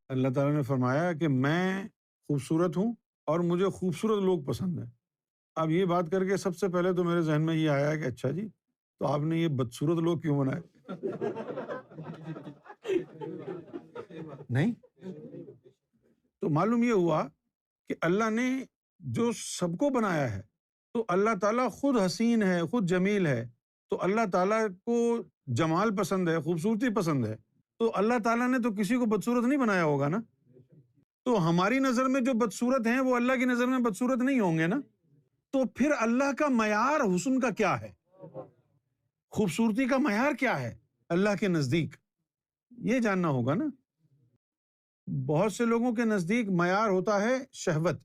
اللہ تعالیٰ نے فرمایا کہ میں خوبصورت ہوں اور مجھے خوبصورت لوگ پسند ہیں۔ اب یہ بات کر کے سب سے پہلے تو میرے ذہن میں یہ آیا کہ اچھا جی، تو آپ نے یہ بدصورت لوگ کیوں بنائے؟ نہیں، تو معلوم یہ ہوا کہ اللہ نے جو سب کو بنایا ہے، تو اللہ تعالیٰ خود حسین ہے، خود جمیل ہے، تو اللہ تعالیٰ کو جمال پسند ہے، خوبصورتی پسند ہے، تو اللہ تعالیٰ نے تو کسی کو بدصورت نہیں بنایا ہوگا نا۔ تو ہماری نظر میں جو بدصورت ہیں وہ اللہ کی نظر میں بدصورت نہیں ہوں گے نا۔ تو پھر اللہ کا معیار حسن کا کیا ہے، خوبصورتی کا معیار کیا ہے اللہ کے نزدیک، یہ جاننا ہوگا نا۔ بہت سے لوگوں کے نزدیک معیار ہوتا ہے شہوت۔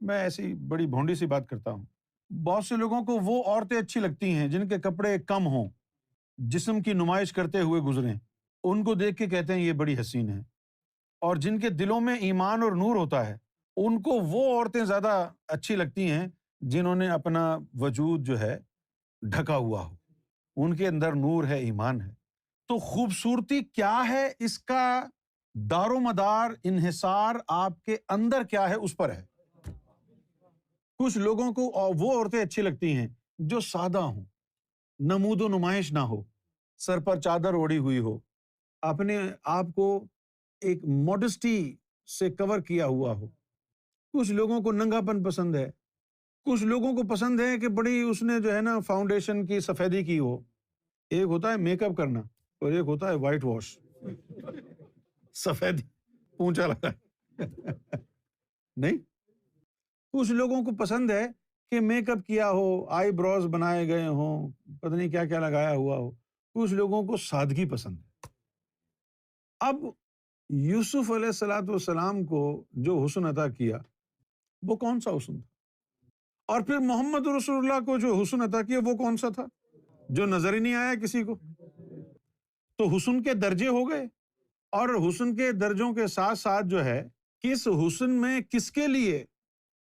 میں ایسی بڑی بھونڈی سی بات کرتا ہوں، بہت سے لوگوں کو وہ عورتیں اچھی لگتی ہیں جن کے کپڑے کم ہوں، جسم کی نمائش کرتے ہوئے گزریں، ان کو دیکھ کے کہتے ہیں یہ بڑی حسین ہے۔ اور جن کے دلوں میں ایمان اور نور ہوتا ہے، ان کو وہ عورتیں زیادہ اچھی لگتی ہیں جنہوں نے اپنا وجود جو ہے ڈھکا ہوا ہو، ان کے اندر نور ہے، ایمان ہے۔ تو خوبصورتی کیا ہے، اس کا دار و مدار، انحصار آپ کے اندر کیا ہے اس پر ہے۔ کچھ لوگوں کو وہ عورتیں اچھی لگتی ہیں جو سادہ ہوں، نمود و نمائش نہ ہو، سر پر چادر اوڑھی ہوئی ہو، اپنے آپ کو ایک موڈسٹی سے کور کیا ہوا ہو۔ کچھ لوگوں کو ننگا پن پسند ہے، کچھ لوگوں کو پسند ہے کہ بڑی اس نے جو ہے نا فاؤنڈیشن کی سفیدی کی ہو۔ ایک ہوتا ہے میک اپ کرنا اور ایک ہوتا ہے وائٹ واش، سفیدی پونچھا لگا نہیں۔ کچھ لوگوں کو پسند ہے کہ میک اپ کیا ہو، آئی بروز بنائے گئے ہوں، پتہ نہیں کیا کیا لگایا ہوا ہو۔ کچھ لوگوں کو سادگی پسند ہے۔ اب یوسف علیہ الصلوۃ والسلام کو جو حسن عطا کیا وہ کون سا حسن تھا؟ اور پھر محمد رسول اللہ کو جو حسن عطا کیا وہ کون سا تھا جو نظر ہی نہیں آیا کسی کو؟ تو حسن کے درجے ہو گئے، اور حسن کے درجوں کے ساتھ ساتھ جو ہے کس حسن میں کس کے لیے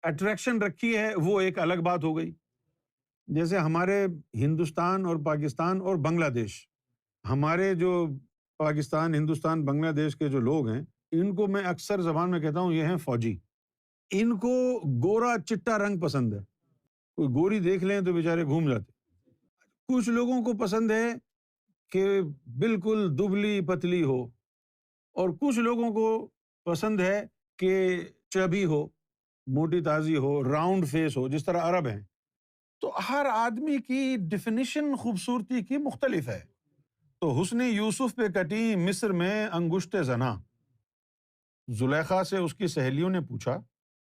اٹریکشن رکھی ہے وہ ایک الگ بات ہو گئی۔ جیسے ہمارے ہندوستان اور پاکستان اور بنگلہ دیش، ہمارے جو پاکستان، ہندوستان، بنگلہ دیش کے جو لوگ ہیں، ان کو میں اکثر زبان میں کہتا ہوں یہ ہیں فوجی۔ ان کو گورا چٹا رنگ پسند ہے، کوئی گوری دیکھ لیں تو بیچارے گھوم جاتے۔ کچھ لوگوں کو پسند ہے کہ بالکل دبلی پتلی ہو، اور کچھ لوگوں کو پسند ہے کہ چبی ہو، موٹی تازی ہو، راؤنڈ فیس ہو، جس طرح عرب ہیں۔ تو ہر آدمی کی ڈیفینیشن خوبصورتی کی مختلف ہے۔ تو حسن یوسف پہ کٹی مصر میں انگشت زنا۔ زلیخا سے اس کی سہیلیوں نے پوچھا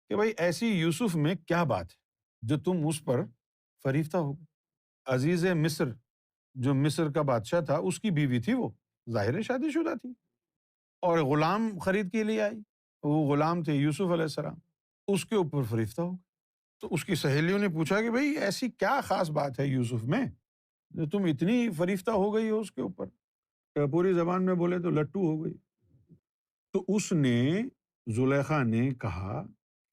کہ بھائی ایسی یوسف میں کیا بات ہے جو تم اس پر فریفتہ ہو گئے؟ عزیز مصر، جو مصر کا بادشاہ تھا، اس کی بیوی تھی، وہ ظاہر شادی شدہ تھی، اور غلام خرید کے لیے آئی، وہ غلام تھے یوسف علیہ السلام، اس کے اوپر فریفتہ ہو گئے۔ تو اس کی سہیلیوں نے پوچھا کہ بھائی ایسی کیا خاص بات ہے یوسف میں جو تم اتنی فریفتہ ہو گئی ہو اس کے اوپر؟ پوری زبان میں بولے تو لٹو ہو گئی۔ تو اس نے، زلیخا نے کہا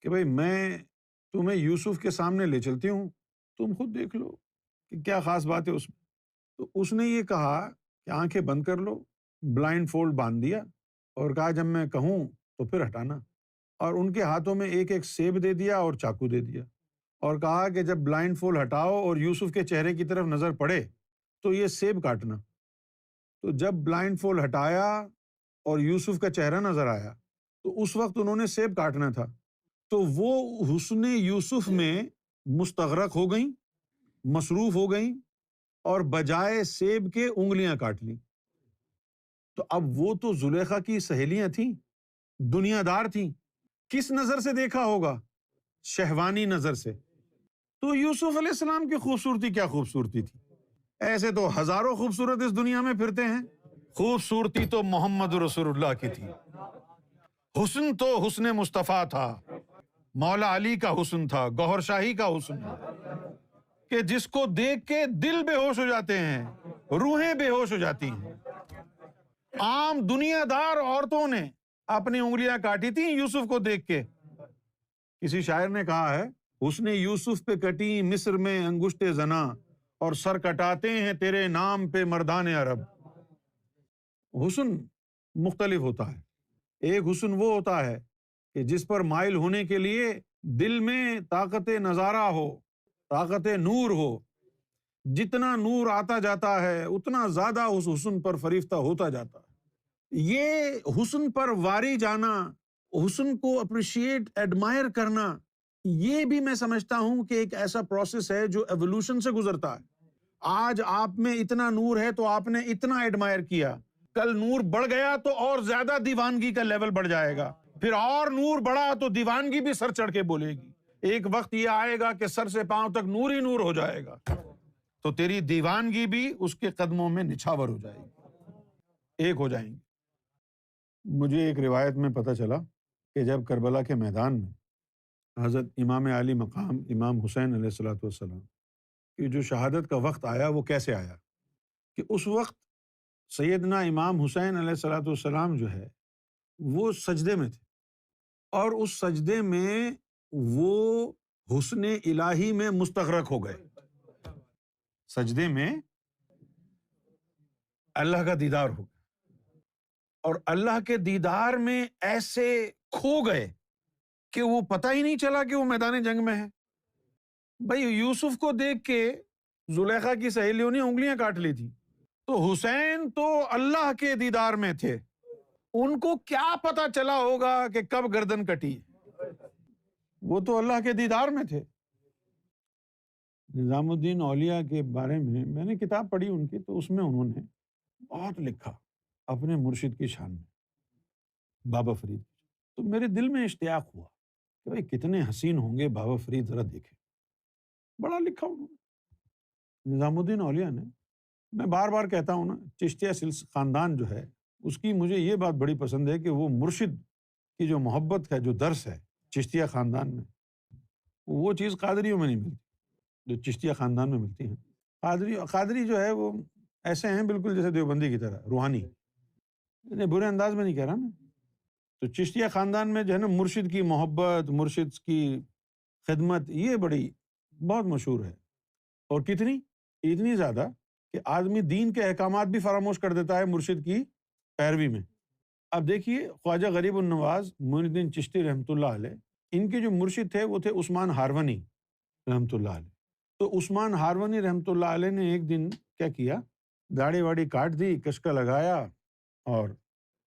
کہ بھائی میں تمہیں یوسف کے سامنے لے چلتی ہوں، تم خود دیکھ لو کہ کیا خاص بات ہے اس میں۔ تو اس نے یہ کہا کہ آنکھیں بند کر لو، بلائنڈ فولڈ باندھ دیا، اور کہا جب میں کہوں تو پھر ہٹانا، اور ان کے ہاتھوں میں ایک ایک سیب دے دیا اور چاقو دے دیا، اور کہا کہ جب بلائنڈ فولڈ ہٹاؤ اور یوسف کے چہرے کی طرف نظر پڑے تو یہ سیب کاٹنا۔ تو جب بلائنڈ فولڈ ہٹایا اور یوسف کا چہرہ نظر آیا تو اس وقت انہوں نے سیب کاٹنا تھا۔ تو وہ حسن یوسف میں مستغرق ہو گئیں، مصروف ہو گئیں، اور بجائے سیب کے انگلیاں کاٹ لیں۔ تو اب وہ تو زلیخا کی سہیلیاں تھیں، دنیا دار تھیں، کس نظر سے دیکھا ہوگا؟ شہوانی نظر سے۔ تو یوسف علیہ السلام کی خوبصورتی کیا خوبصورتی تھی؟ ایسے تو ہزاروں خوبصورت اس دنیا میں پھرتے ہیں، خوبصورتی تو محمد رسول اللہ کی تھی۔ حسن تو حسن مصطفیٰ تھا، مولا علی کا حسن تھا، گوہر شاہی کا حسن تھا، کہ جس کو دیکھ کے دل بے ہوش ہو جاتے ہیں، روحیں بے ہوش ہو جاتی ہیں۔ عام دنیا دار عورتوں نے اپنی انگلیاں کاٹی تھیں یوسف کو دیکھ کے۔ کسی شاعر نے کہا ہے، حسن یوسف پہ کٹی مصر میں انگشت زنا، اور سر کٹاتے ہیں تیرے نام پہ مردان عرب۔ حسن مختلف ہوتا ہے۔ ایک حسن وہ ہوتا ہے کہ جس پر مائل ہونے کے لیے دل میں طاقت نظارہ ہو، طاقت نور ہو۔ جتنا نور آتا جاتا ہے اتنا زیادہ اس حسن پر فریفتہ ہوتا جاتا ہے۔ یہ حسن پر واری جانا، حسن کو اپریشیٹ ایڈمائر کرنا، یہ بھی میں سمجھتا ہوں کہ ایک ایسا پروسیس ہے جو ایوولوشن سے گزرتا ہے۔ آج آپ میں اتنا نور ہے تو آپ نے اتنا ایڈمائر کیا، کل نور بڑھ گیا تو اور زیادہ دیوانگی کا لیول بڑھ جائے گا، پھر اور نور بڑھا تو دیوانگی بھی سر چڑھ کے بولے گی۔ ایک وقت یہ آئے گا کہ سر سے پاؤں تک نور ہی نور ہو جائے گا، تو تیری دیوانگی بھی اس کے قدموں میں نچھاور ہو جائے گی، ایک ہو جائیں گے۔ مجھے ایک روایت میں پتہ چلا کہ جب کربلا کے میدان میں حضرت امام عالی مقام امام حسین علیہ الصلوۃ والسلام کی جو شہادت کا وقت آیا، وہ کیسے آیا کہ اس وقت سیدنا امام حسین علیہ الصلوۃ والسلام جو ہے وہ سجدے میں تھے، اور اس سجدے میں وہ حسن الہی میں مستغرق ہو گئے۔ سجدے میں اللہ کا دیدار ہو گیا، اور اللہ کے دیدار میں ایسے کھو گئے کہ وہ پتہ ہی نہیں چلا کہ وہ میدان جنگ میں ہے۔ بھائی یوسف کو دیکھ کے زلیخا کی سہیلیوں نے انگلیاں کاٹ لی تھی، تو حسین تو اللہ کے دیدار میں تھے، ان کو کیا پتا چلا ہوگا کہ کب گردن کٹی؟ وہ تو اللہ کے دیدار میں تھے۔ نظام الدین اولیاء کے بارے میں نے کتاب پڑھی ان کی، تو اس میں انہوں نے بہت لکھا اپنے مرشد کی شان میں، بابا فرید۔ تو میرے دل میں اشتیاق ہوا کہ بھائی کتنے حسین ہوں گے بابا فرید، ذرا دیکھیں۔ بڑا لکھا انہوں نے۔ نظام الدین اولیاء نے، میں بار بار کہتا ہوں نا، چشتیہ خاندان جو ہے اس کی مجھے یہ بات بڑی پسند ہے کہ وہ مرشد کی جو محبت ہے، جو درس ہے چشتیہ خاندان میں، وہ چیز قادریوں میں نہیں ملتی جو چشتیہ خاندان میں ملتی ہیں۔ قادری جو ہے وہ ایسے ہیں بالکل جیسے دیوبندی کی طرح، روحانی، برے انداز میں نہیں کہہ رہا میں۔ تو چشتیہ خاندان میں جو ہے نا مرشد کی محبت، مرشد کی خدمت، یہ بڑی بہت مشہور ہے، اور کتنی اتنی زیادہ کہ آدمی دین کے احکامات بھی فراموش کر دیتا ہے مرشد کی پیروی میں۔ اب دیکھیے خواجہ غریب النواز معین الدین چشتی رحمۃ اللہ علیہ، ان کے جو مرشد تھے وہ تھے عثمان ہارونی رحمۃ اللہ علیہ۔ تو عثمان ہارونی رحمۃ اللہ علیہ نے ایک دن کیا کیا، داڑھی واڑی کاٹ دی، کشکا لگایا، اور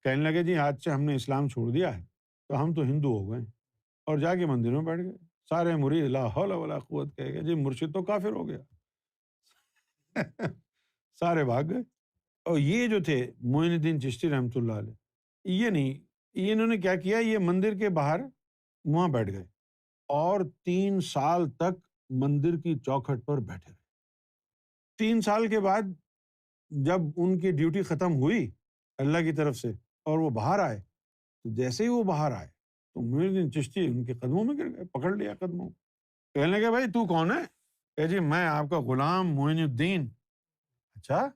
کہنے لگے جی آج سے ہم نے اسلام چھوڑ دیا ہے، تو ہم تو ہندو ہو گئے، اور جا کے مندروں میں بیٹھ گئے۔ سارے مرید لا حول ولا قوت کہہ گئے جی مرشد تو کافر ہو گیا۔ سارے بھاگ گئے۔ اور یہ جو تھے معین الدین چشتی رحمۃ اللہ علیہ، یہ نہیں، یہ انہوں نے کیا کیا، یہ مندر کے باہر وہاں بیٹھ گئے، اور 3 سال تک مندر کی چوکھٹ پر بیٹھے رہے۔ 3 سال کے بعد جب ان کی ڈیوٹی ختم ہوئی اللہ کی طرف سے اور وہ باہر آئے، تو جیسے ہی وہ باہر آئے تو معین الدین چشتی ان کے قدموں میں گر گئے، پکڑ لیا قدموں۔ کہنے لگے بھائی تو کون ہے؟ کہ جی میں آپ کا غلام معین الدین۔ اچھا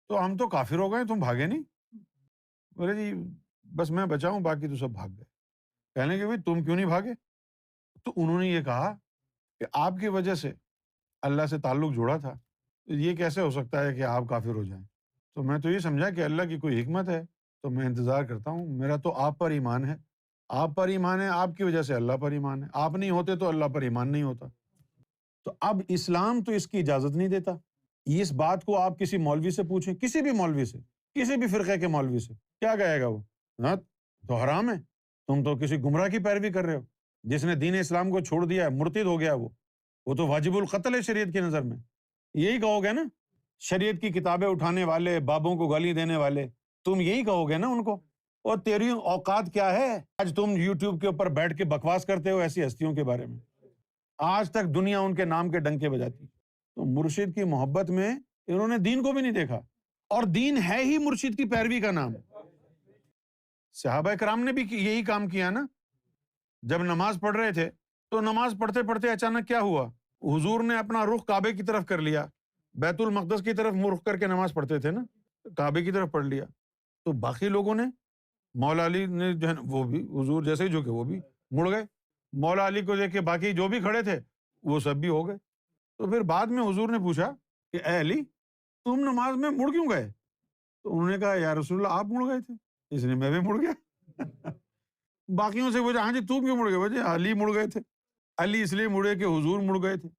تو ہم تو کافر ہو گئے، تم بھاگے نہیں؟ بولے جی بس میں بچا ہوں، باقی تو سب بھاگ گئے۔ کہنے لگے بھائی تم کیوں نہیں بھاگے؟ تو انہوں نے یہ کہا کہ آپ کی وجہ سے اللہ سے تعلق جوڑا تھا، یہ کیسے ہو سکتا ہے کہ آپ کافر ہو جائیں؟ تو میں تو یہ سمجھا کہ اللہ کی کوئی حکمت ہے، تو میں انتظار کرتا ہوں، میرا تو آپ پر ایمان ہے، آپ پر ایمان ہے، آپ کی وجہ سے اللہ پر ایمان ہے، آپ نہیں ہوتے تو اللہ پر ایمان نہیں ہوتا۔ تو اب اسلام تو اس کی اجازت نہیں دیتا۔ اس بات کو آپ کسی مولوی سے پوچھیں، کسی بھی مولوی سے، کسی بھی فرقے کے مولوی سے، کیا کہے گا وہ؟ ہاں تو حرام ہے، تم تو کسی گمراہ کی پیروی کر رہے ہو۔ جس نے دین اسلام کو چھوڑ دیا ہے، مرتد ہو گیا وہ تو واجب القتل ہے شریعت کی نظر میں۔ یہی کہو گے نا شریعت کی کتابیں اٹھانے والے، بابوں کو گالی دینے والے، تم یہی کہو گے نا ان کو؟ اور تیری اوقات کیا ہے آج تم یوٹیوب کے اوپر بیٹھ کے بکواس کرتے ہو ایسی ہستیوں کے بارے میں؟ آج تک دنیا ان کے نام کے ڈنکے بجاتی۔ تو مرشد کی محبت میں انہوں نے دین کو بھی نہیں دیکھا، اور دین ہے ہی مرشد کی پیروی کا نام۔ صحابہ کرام نے بھی یہی کام کیا نا۔ جب نماز پڑھ رہے تھے تو نماز پڑھتے پڑھتے اچانک کیا ہوا، حضور نے اپنا رخ کعبے کی طرف کر لیا، بیت المقدس کی طرف منہ رخ کر کے نماز پڑھتے تھے نا، کعبے کی طرف پڑھ لیا۔ تو باقی لوگوں نے، مولا علی نے جو ہے وہ بھی حضور جیسے ہی جھکے وہ بھی مڑ گئے، مولا علی کو دیکھ کے باقی جو بھی کھڑے تھے وہ سب بھی ہو گئے۔ تو پھر بعد میں حضور نے پوچھا کہ اے علی تم نماز میں مڑ کیوں گئے؟ تو انہوں نے کہا یا رسول اللہ آپ مڑ گئے تھے، اس لیے میں بھی مڑ گیا۔ باقیوں سے پوچھا ہاں جی تم کیوں مڑ گئے؟ بولے علی مڑ گئے تھے، علی اس لیے مڑے کہ حضور مڑ گئے تھے۔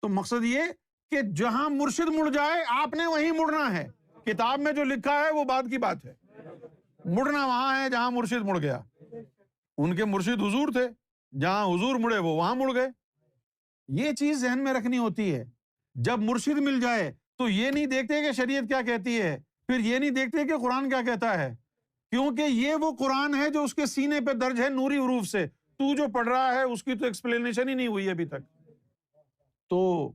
تو مقصد یہ کہ جہاں مرشد مڑ جائے آپ نے وہیں مڑنا ہے، کتاب میں جو لکھا ہے وہ بعد کی بات ہے، مڑنا وہاں ہے جہاں مرشد مڑ گیا۔ ان کے مرشد حضور تھے، جہاں حضور مڑے وہ وہاں مڑ گئے۔ یہ چیز ذہن میں رکھنی ہوتی ہے۔ جب مرشد مل جائے تو یہ نہیں دیکھتے کہ شریعت کیا کہتی ہے، پھر یہ نہیں دیکھتے کہ قرآن کیا کہتا ہے، کیونکہ یہ وہ قرآن ہے جو اس کے سینے پہ درج ہے نوری حروف سے، تو جو پڑھ رہا ہے اس کی تو ایکسپلینیشن ہی نہیں ہوئی ابھی تک۔ تو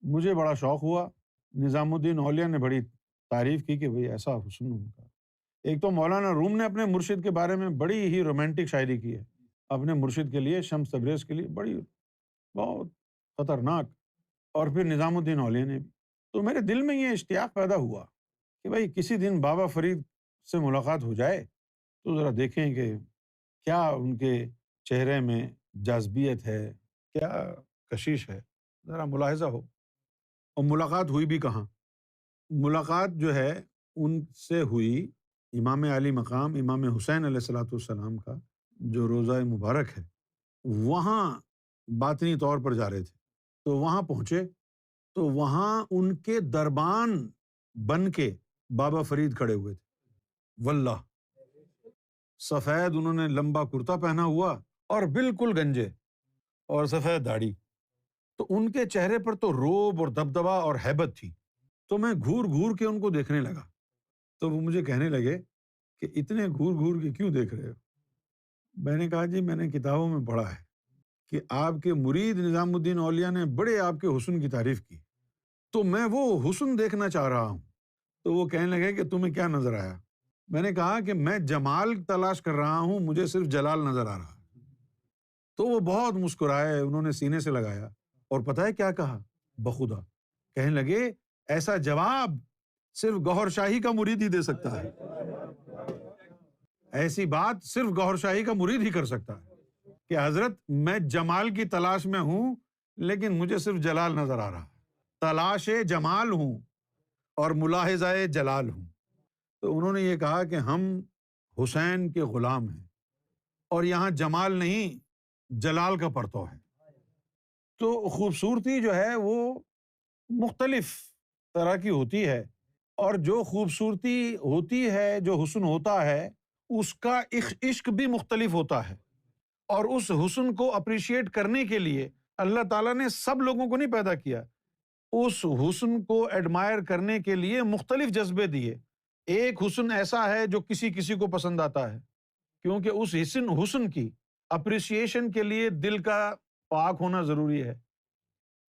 مجھے بڑا شوق ہوا، نظام الدین اولیاء نے بڑی تعریف کی کہ بھئی ایسا حسن ان کا۔ ایک تو مولانا روم نے اپنے مرشد کے بارے میں بڑی ہی رومانٹک شاعری کی ہے، اپنے مرشد کے لیے، شمس تبریز کے لیے، بڑی بہت خطرناک۔ اور پھر نظام الدین اولیاء نے بھی۔ تو میرے دل میں یہ اشتیاق پیدا ہوا کہ بھائی کسی دن بابا فرید سے ملاقات ہو جائے تو ذرا دیکھیں کہ کیا ان کے چہرے میں جاذبیت ہے، کیا کشش ہے، ذرا ملاحظہ ہو۔ اور ملاقات ہوئی بھی کہاں؟ ملاقات جو ہے ان سے ہوئی امام علی مقام امام حسین علیہ الصلوۃ والسلام کا جو روضہ مبارک ہے، وہاں باطنی طور پر جا رہے تھے، تو وہاں پہنچے تو وہاں ان کے دربان بن کے بابا فرید کھڑے ہوئے تھے، واللہ سفید انہوں نے لمبا کرتا پہنا ہوا اور بالکل گنجے اور سفید داڑھی، تو ان کے چہرے پر تو روب اور دبدبا اور ہیبت تھی۔ تو میں گھور گھور کے ان کو دیکھنے لگا، تو وہ مجھے کہنے لگے کہ اتنے گھور گھور کے کیوں دیکھ رہے ہو؟ میں نے کہا جی میں نے کتابوں میں پڑھا ہے کہ آپ کے مرید نظام الدین اولیاء نے بڑے آپ کے حسن کی تعریف کی، تو میں وہ حسن دیکھنا چاہ رہا ہوں۔ تو وہ کہنے لگے کہ تمہیں کیا نظر آیا؟ میں نے کہا کہ میں جمال تلاش کر رہا ہوں، مجھے صرف جلال نظر آ رہا ہے۔ تو وہ بہت مسکرائے، انہوں نے سینے سے لگایا اور پتہ ہے کیا کہا؟ بخدا کہنے لگے ایسا جواب صرف گوہر شاہی کا مرید ہی دے سکتا ہے، ایسی بات صرف گوہر شاہی کا مرید ہی کر سکتا ہے کہ حضرت میں جمال کی تلاش میں ہوں لیکن مجھے صرف جلال نظر آ رہا ہے، تلاش جمال ہوں اور ملاحظہ جلال ہوں۔ تو انہوں نے یہ کہا کہ ہم حسین کے غلام ہیں اور یہاں جمال نہیں جلال کا پرتو ہے۔ تو خوبصورتی جو ہے وہ مختلف طرح کی ہوتی ہے، اور جو خوبصورتی ہوتی ہے، جو حسن ہوتا ہے، اس کا عشق بھی مختلف ہوتا ہے، اور اس حسن کو اپریشیٹ کرنے کے لیے اللہ تعالیٰ نے سب لوگوں کو نہیں پیدا کیا، اس حسن کو ایڈمائر کرنے کے لیے مختلف جذبے دیے۔ ایک حسن ایسا ہے جو کسی کسی کو پسند آتا ہے، کیونکہ اس حسن کی اپریسیشن کے لیے دل کا پاک ہونا ضروری ہے۔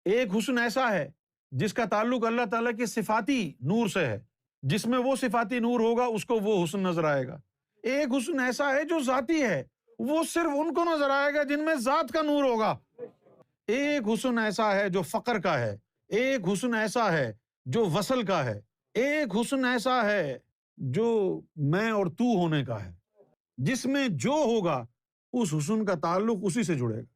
ایک حسن ایسا ہے جس کا تعلق اللہ تعالیٰ کے صفاتی نور سے ہے، جس میں وہ صفاتی نور ہوگا اس کو وہ حسن نظر آئے گا۔ ایک حسن ایسا ہے جو ذاتی ہے، وہ صرف ان کو نظر آئے گا جن میں ذات کا نور ہوگا۔ ایک حسن ایسا ہے جو فقر کا ہے، ایک حسن ایسا ہے جو وصل کا ہے، ایک حسن ایسا ہے جو میں اور تو ہونے کا ہے، جس میں جو ہوگا اس حسن کا تعلق اسی سے جڑے گا۔